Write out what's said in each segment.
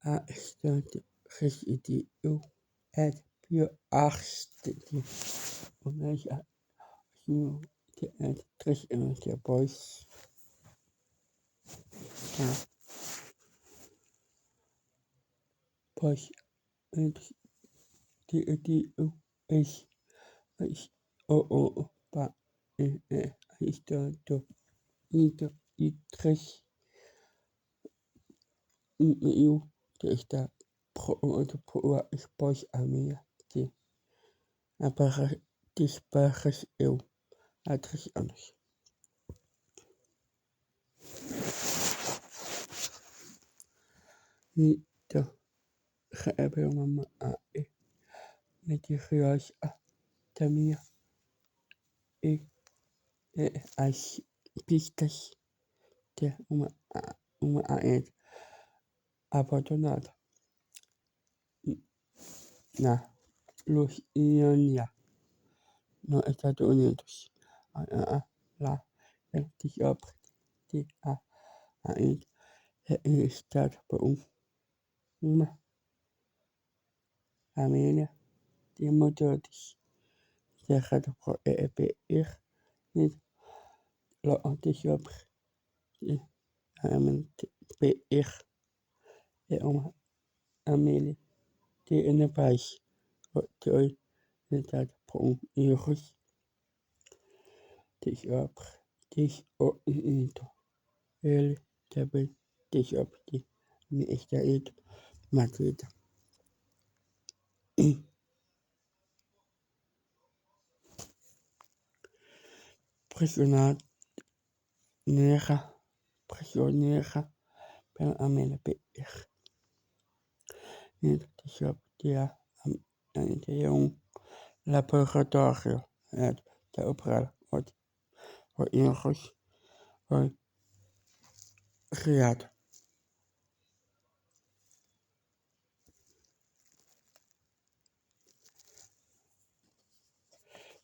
Arstate residio at bioarstate omega the at the boys boys and the is ba istato itres eu está pro is boys amia the disparas eu atris anos nito hebben mama met die gejuist tamia as pistas te uma abandonada na Louisiana no Estados Unidos la antiopre de estado por uma Amelia de motores cerrado por EPR nid lo antiopre de PR uma Amelia de en país de hoy estado por euros de opre de o ele também deixa de me estar Madrid. Prisionera per Amela PR. Nel deixa de laboratorio de operar o euros o criado.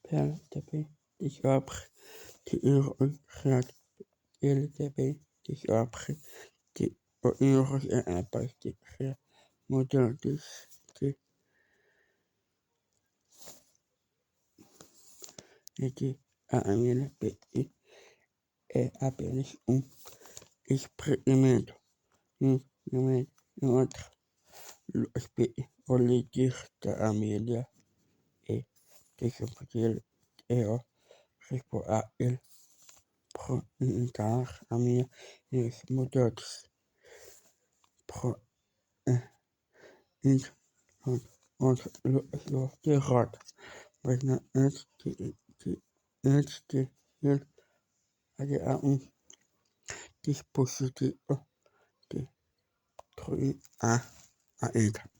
Per também deixa de euros criado. Ele também deixa de euros a partir de modelos de Amela PR é apenas experimento. Outro oligar da Amelia deixa poder responder a ele pronunciar a minha modelos derrota, mas não antes de ele há dispositivo de destruir a ele.